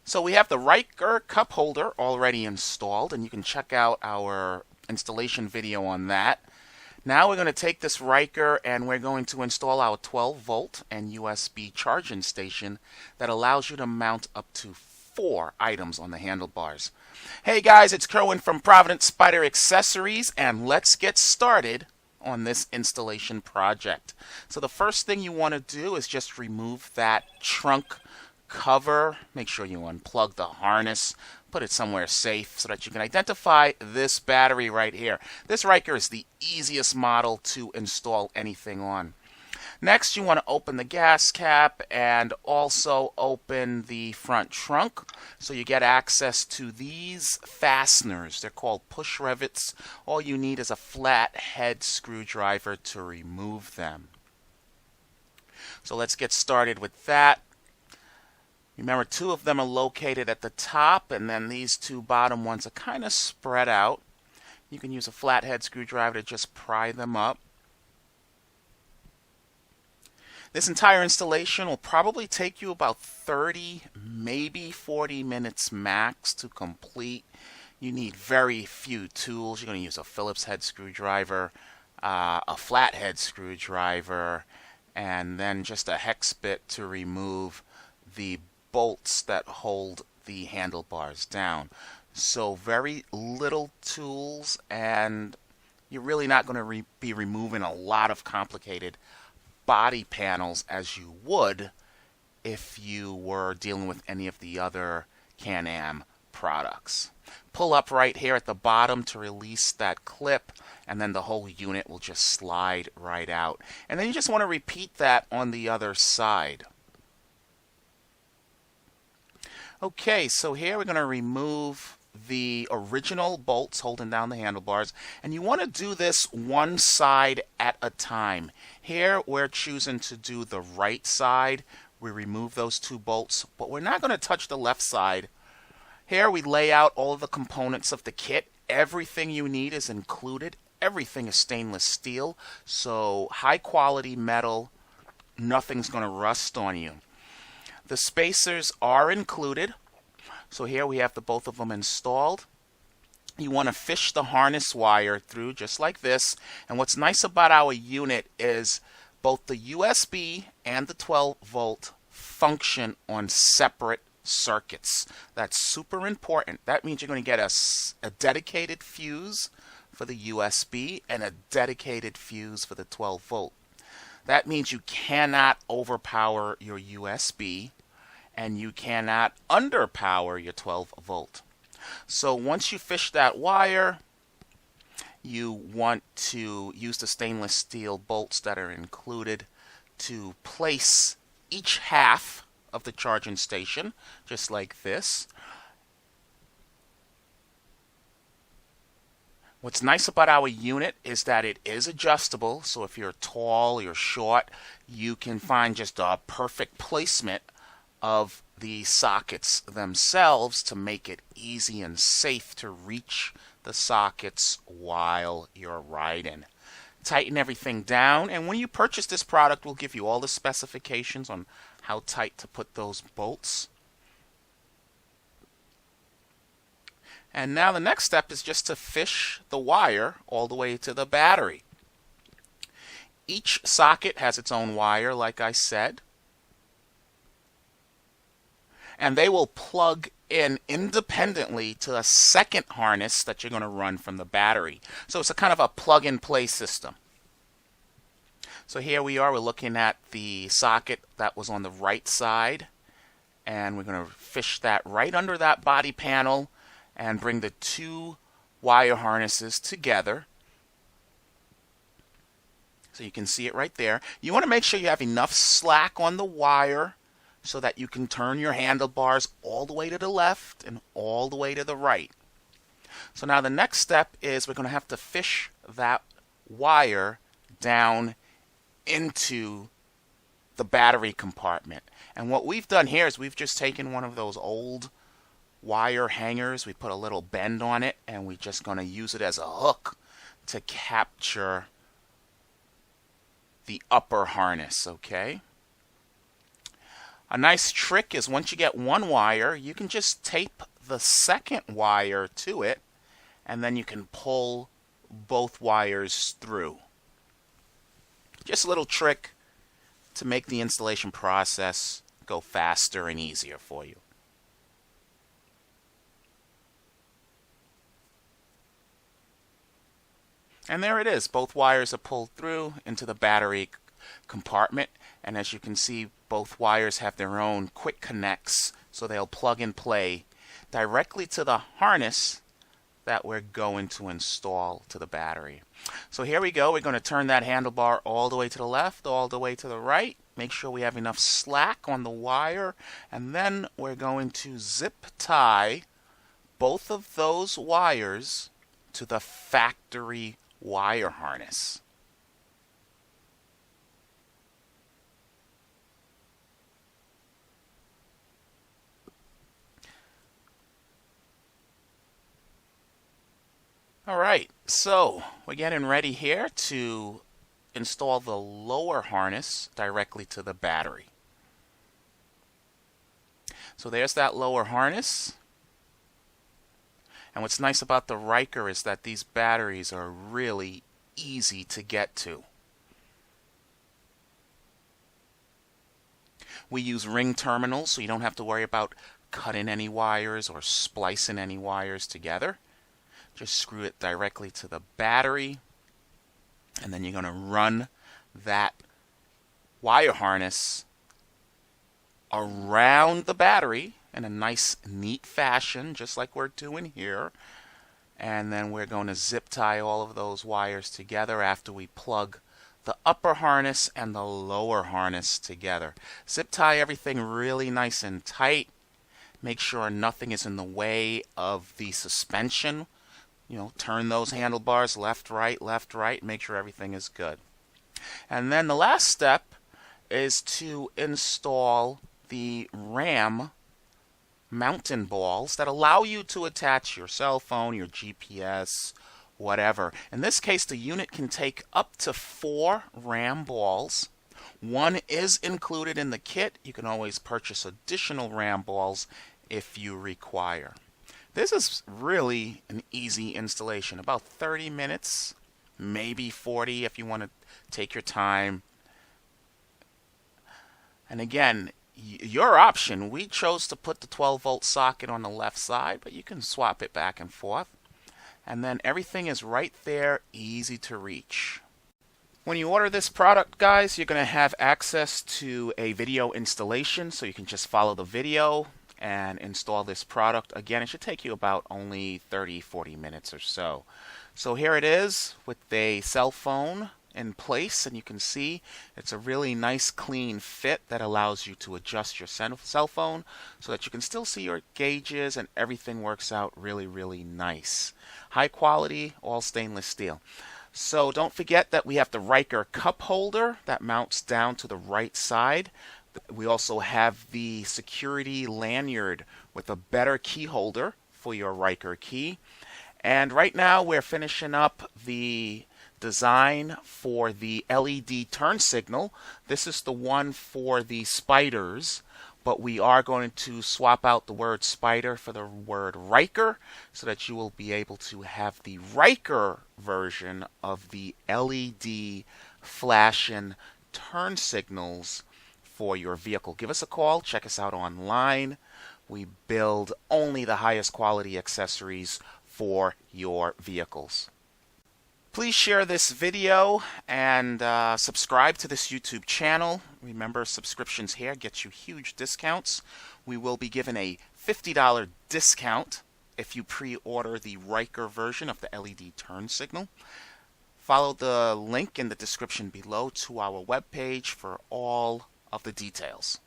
So we have the Ryker cup holder already installed, and you can check out our installation video on that. Now we're going to take this Ryker and we're going to install our 12-volt and USB charging station that allows you to mount up to 4 items on the handlebars. Hey guys, it's Kerwin from Providence Spyder Accessories, and let's get started on this installation project. So the first thing you want to do is just remove that trunk cover. Make sure you unplug the harness, put it somewhere safe so that you can identify this battery right here. This Ryker is the easiest model to install anything on. Next, you want to open the gas cap and also open the front trunk so you get access to these fasteners. They're called push rivets. All you need is a flat head screwdriver to remove them. So let's get started with that. Remember, 2 of them are located at the top, and then these 2 bottom ones are kind of spread out. You can use a flathead screwdriver to just pry them up. This entire installation will probably take you about 30, maybe 40 minutes max to complete. You need very few tools. You're going to use a Phillips head screwdriver, a flathead screwdriver, and then just a hex bit to remove the bolts that hold the handlebars down. So very little tools, and you're really not going to be removing a lot of complicated body panels as you would if you were dealing with any of the other Can Am products. Pull up right here at the bottom to release that clip, and then the whole unit will just slide right out. And then you just want to repeat that on the other side. Okay, so here we're going to remove the original bolts holding down the handlebars, and you want to do this one side at a time. Here we're choosing to do the right side. We remove those 2 bolts, but we're not going to touch the left side. Here we lay out all of the components of the kit. Everything you need is included. Everything is stainless steel, so high quality metal. Nothing's going to rust on you. The spacers are included. So here we have the both of them installed. You want to fish the harness wire through just like this. And what's nice about our unit is both the USB and the 12-volt function on separate circuits. That's super important. That means you're going to get a dedicated fuse for the USB and a dedicated fuse for the 12-volt. That means you cannot overpower your USB and you cannot underpower your 12-volt. So once you fish that wire, you want to use the stainless steel bolts that are included to place each half of the charging station, just like this. What's nice about our unit is that it is adjustable, so if you're tall, you're short, you can find just a perfect placement of the sockets themselves to make it easy and safe to reach the sockets while you're riding. Tighten everything down, and when you purchase this product, we'll give you all the specifications on how tight to put those bolts. And now the next step is just to fish the wire all the way to the battery. Each socket has its own wire, like I said. And they will plug in independently to a second harness that you're going to run from the battery. So it's a kind of a plug-and-play system. So here we are, we're looking at the socket that was on the right side. And we're going to fish that right under that body panel and bring the 2 wire harnesses together. So you can see it right there. You want to make sure you have enough slack on the wire so that you can turn your handlebars all the way to the left and all the way to the right. So now the next step is we're going to have to fish that wire down into the battery compartment. And what we've done here is we've just taken one of those old wire hangers, we put a little bend on it, and we're just going to use it as a hook to capture the upper harness, okay? A nice trick is once you get one wire, you can just tape the second wire to it, and then you can pull both wires through. Just a little trick to make the installation process go faster and easier for you. And there it is. Both wires are pulled through into the battery compartment, and as you can see, both wires have their own quick connects, so they'll plug and play directly to the harness that we're going to install to the battery. So here we go. We're going to turn that handlebar all the way to the left, all the way to the right. Make sure we have enough slack on the wire, and then we're going to zip tie both of those wires to the factory wire harness. Alright, so we're getting ready here to install the lower harness directly to the battery. So there's that lower harness. And what's nice about the Ryker is that these batteries are really easy to get to. We use ring terminals, so you don't have to worry about cutting any wires or splicing any wires together. Just screw it directly to the battery, and then you're going to run that wire harness around the battery in a nice, neat fashion, just like we're doing here. And then we're going to zip tie all of those wires together after we plug the upper harness and the lower harness together. Zip tie everything really nice and tight. Make sure nothing is in the way of the suspension. You know, turn those handlebars left, right, make sure everything is good. And then the last step is to install the RAM mountain balls that allow you to attach your cell phone, your GPS, whatever. In this case, the unit can take up to 4 RAM balls. One is included in the kit. You can always purchase additional RAM balls if you require. This is really an easy installation, about 30 minutes, maybe 40 if you want to take your time. And again, your option. We chose to put the 12-volt socket on the left side, but you can swap it back and forth. And then everything is right there, easy to reach. When you order this product, guys, you're going to have access to a video installation, so you can just follow the video and install this product. Again, it should take you about only 30-40 minutes or so. So here it is with a cell phone in place, and you can see it's a really nice clean fit that allows you to adjust your cell phone so that you can still see your gauges, and everything works out really nice. High quality, all stainless steel. So don't forget that we have the Ryker cup holder that mounts down to the right side. We also have the security lanyard with a better key holder for your Ryker key. And right now we're finishing up the design for the LED turn signal. This is the one for the Spyders, but we are going to swap out the word Spyder for the word Ryker so that you will be able to have the Ryker version of the LED flashing turn signals for your vehicle. Give us a call, check us out online. We build only the highest quality accessories for your vehicles. Please share this video and subscribe to this YouTube channel. Remember, subscriptions here get you huge discounts. We will be given a $50 discount if you pre-order the Ryker version of the LED turn signal. Follow the link in the description below to our webpage for all of the details.